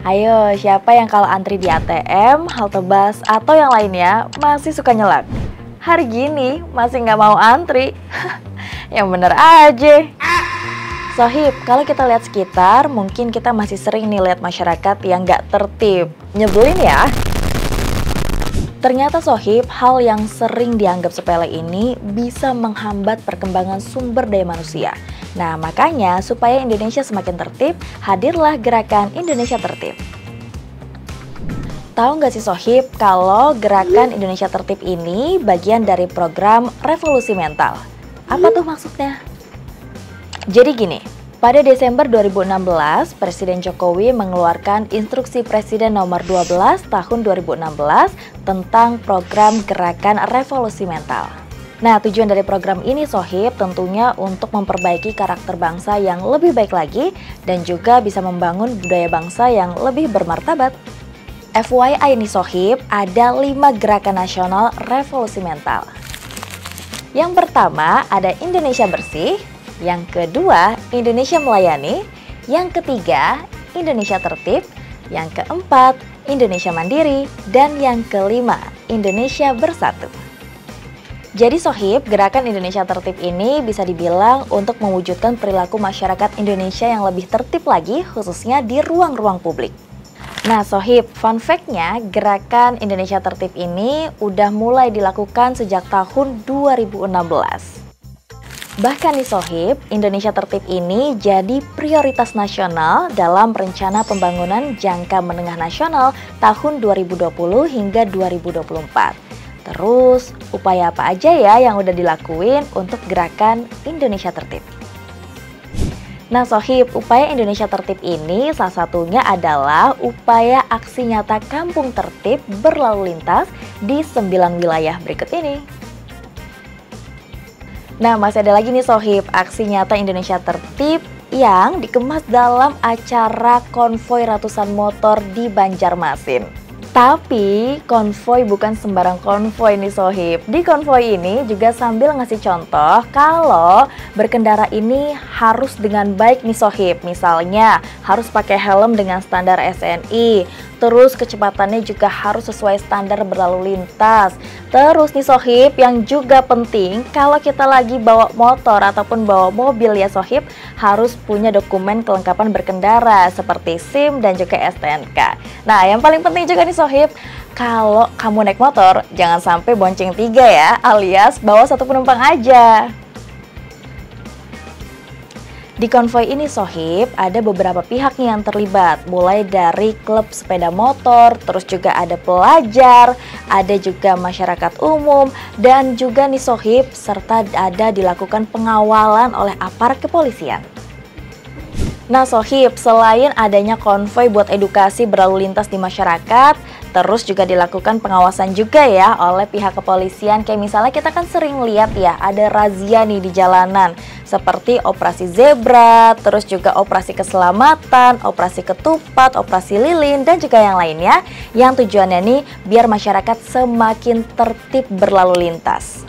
Ayo, siapa yang kalau antri di ATM, halte bus, atau yang lainnya masih suka nyelak? Hari gini masih nggak mau antri? Yang bener aja. Sohib, kalau kita lihat sekitar, mungkin kita masih sering nih lihat masyarakat yang nggak tertib. Nyebelin ya? Ternyata Sohib, hal yang sering dianggap sepele ini bisa menghambat perkembangan sumber daya manusia. Nah, makanya supaya Indonesia semakin tertib, hadirlah gerakan Indonesia Tertib. Tahu nggak sih Sohib, kalau gerakan Indonesia Tertib ini bagian dari program revolusi mental. Apa tuh maksudnya? Jadi gini, pada Desember 2016, Presiden Jokowi mengeluarkan Instruksi Presiden Nomor 12 Tahun 2016 tentang program Gerakan Revolusi Mental. Nah, tujuan dari program ini Sohib tentunya untuk memperbaiki karakter bangsa yang lebih baik lagi dan juga bisa membangun budaya bangsa yang lebih bermartabat. FYI nih Sohib, ada 5 gerakan nasional revolusi mental. Yang pertama ada Indonesia Bersih, yang kedua Indonesia Melayani, yang ketiga Indonesia Tertib, yang keempat Indonesia Mandiri, dan yang kelima Indonesia Bersatu. Jadi Sohib, gerakan Indonesia Tertib ini bisa dibilang untuk mewujudkan perilaku masyarakat Indonesia yang lebih tertib lagi, khususnya di ruang-ruang publik. Nah Sohib, fun fact-nya, gerakan Indonesia Tertib ini udah mulai dilakukan sejak tahun 2016. Bahkan nih Sohib, Indonesia Tertib ini jadi prioritas nasional dalam rencana pembangunan jangka menengah nasional tahun 2020 hingga 2024. Terus, upaya apa aja ya yang udah dilakuin untuk gerakan Indonesia Tertib? Nah Sohib, upaya Indonesia Tertib ini salah satunya adalah upaya aksi nyata kampung tertib berlalu lintas di 9 wilayah berikut ini. Nah, masih ada lagi nih Sohib, aksi nyata Indonesia Tertib yang dikemas dalam acara konvoi ratusan motor di Banjarmasin. Tapi, konvoi bukan sembarang konvoi nih Sohib. Di konvoi ini juga sambil ngasih contoh kalau berkendara ini harus dengan baik nih Sohib. Misalnya, harus pakai helm dengan standar SNI. Terus kecepatannya juga harus sesuai standar berlalu lintas. Terus nih Sohib, yang juga penting kalau kita lagi bawa motor ataupun bawa mobil ya Sohib, harus punya dokumen kelengkapan berkendara seperti SIM dan juga STNK. Nah, yang paling penting juga nih Sohib, kalau kamu naik motor jangan sampai bonceng 3 ya, alias bawa 1 penumpang aja. Di konvoi ini Sohib, ada beberapa pihak nih yang terlibat, mulai dari klub sepeda motor, terus juga ada pelajar, ada juga masyarakat umum, dan juga nih Sohib, serta ada dilakukan pengawalan oleh aparat kepolisian. Nah Sohib, selain adanya konvoi buat edukasi berlalu lintas di masyarakat, terus juga dilakukan pengawasan juga ya oleh pihak kepolisian. Kayak misalnya kita kan sering lihat ya, ada razia nih di jalanan, seperti operasi zebra, terus juga operasi keselamatan, operasi ketupat, operasi lilin, dan juga yang lainnya, yang tujuannya nih biar masyarakat semakin tertib berlalu lintas.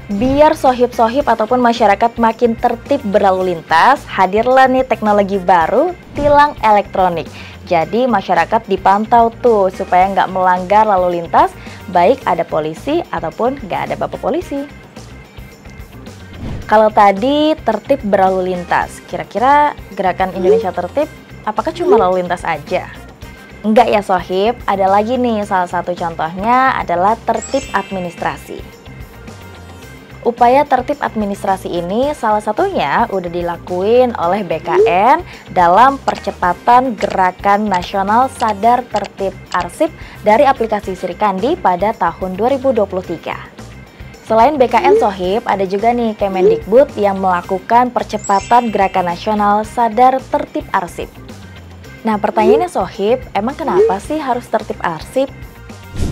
Biar sohib-sohib ataupun masyarakat makin tertib berlalu lintas, hadirlah nih teknologi baru, tilang elektronik. Jadi masyarakat dipantau tuh supaya nggak melanggar lalu lintas, baik ada polisi ataupun nggak ada bapak polisi. Kalau tadi tertib berlalu lintas, kira-kira gerakan Indonesia Tertib apakah cuma lalu lintas aja? Enggak ya sohib, ada lagi nih, salah satu contohnya adalah tertib administrasi. Upaya tertib administrasi ini salah satunya udah dilakuin oleh BKN dalam percepatan gerakan nasional sadar tertib arsip dari aplikasi Srikandi pada tahun 2023. Selain BKN sohib, ada juga nih Kemendikbud yang melakukan percepatan gerakan nasional sadar tertib arsip. Nah pertanyaannya sohib, emang kenapa sih harus tertib arsip?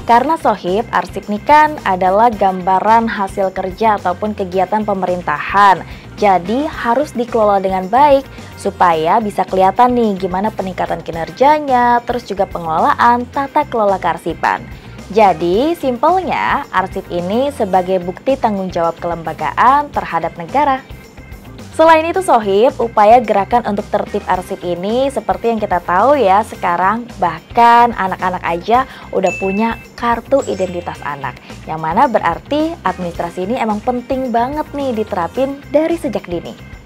Karena sohib, arsip ini kan adalah gambaran hasil kerja ataupun kegiatan pemerintahan. Jadi harus dikelola dengan baik supaya bisa kelihatan nih gimana peningkatan kinerjanya, terus juga pengelolaan tata kelola kearsipan. Jadi simpelnya arsip ini sebagai bukti tanggung jawab kelembagaan terhadap negara. Selain itu Sohib, upaya gerakan untuk tertib arsip ini seperti yang kita tahu ya sekarang bahkan anak-anak aja udah punya kartu identitas anak. Yang mana berarti administrasi ini emang penting banget nih diterapin dari sejak dini.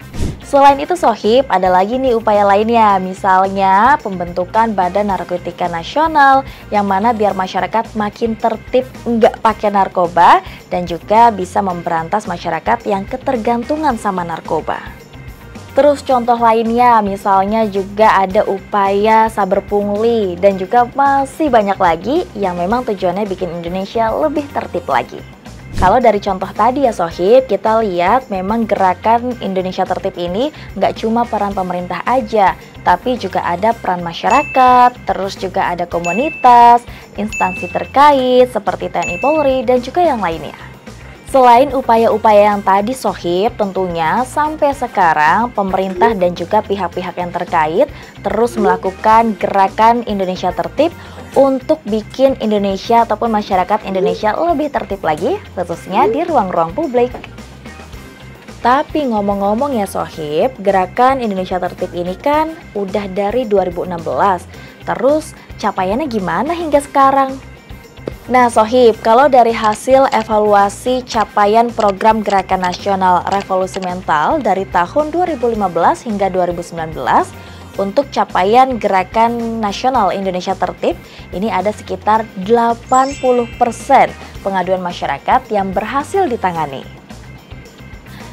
Selain itu Sohib, ada lagi nih upaya lainnya, misalnya pembentukan Badan Narkotika Nasional yang mana biar masyarakat makin tertib nggak pakai narkoba dan juga bisa memberantas masyarakat yang ketergantungan sama narkoba. Terus contoh lainnya misalnya juga ada upaya saber pungli dan juga masih banyak lagi yang memang tujuannya bikin Indonesia lebih tertib lagi. Kalau dari contoh tadi ya Sohib, kita lihat memang gerakan Indonesia Tertib ini nggak cuma peran pemerintah aja, tapi juga ada peran masyarakat, terus juga ada komunitas, instansi terkait seperti TNI Polri, dan juga yang lainnya. Selain upaya-upaya yang tadi Sohib, tentunya sampai sekarang pemerintah dan juga pihak-pihak yang terkait terus melakukan gerakan Indonesia Tertib untuk bikin Indonesia ataupun masyarakat Indonesia lebih tertib lagi, khususnya di ruang-ruang publik. Tapi ngomong-ngomong ya Sohib, gerakan Indonesia Tertib ini kan udah dari 2016, terus capaiannya gimana hingga sekarang? Nah Sohib, kalau dari hasil evaluasi capaian program Gerakan Nasional Revolusi Mental dari tahun 2015 hingga 2019, untuk capaian Gerakan Nasional Indonesia Tertib, ini ada sekitar 80% pengaduan masyarakat yang berhasil ditangani.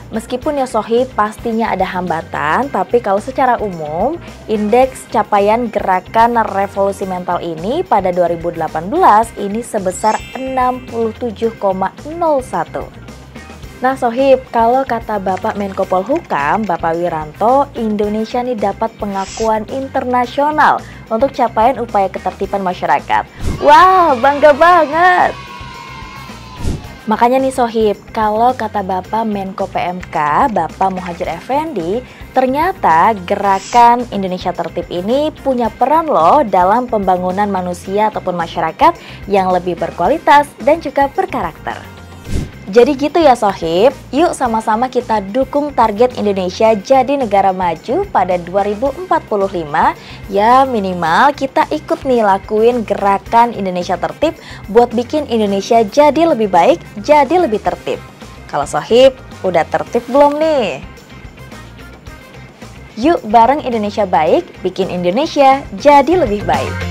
Meskipun ya Sohib pastinya ada hambatan, tapi kalau secara umum, indeks capaian Gerakan Revolusi Mental ini pada 2018 ini sebesar 67,01. Nah Sohib, kalau kata Bapak Menko Polhukam, Bapak Wiranto, Indonesia nih dapat pengakuan internasional untuk capaian upaya ketertiban masyarakat. Wah, bangga banget! Makanya nih Sohib, kalau kata Bapak Menko PMK, Bapak Muhadjir Effendi, ternyata gerakan Indonesia Tertib ini punya peran loh dalam pembangunan manusia ataupun masyarakat yang lebih berkualitas dan juga berkarakter. Jadi gitu ya Sohib, yuk sama-sama kita dukung target Indonesia jadi negara maju pada 2045. Ya minimal kita ikut nih lakuin gerakan Indonesia Tertib buat bikin Indonesia jadi lebih baik, jadi lebih tertib. Kalau Sohib, udah tertib belum nih? Yuk bareng Indonesia baik, bikin Indonesia jadi lebih baik.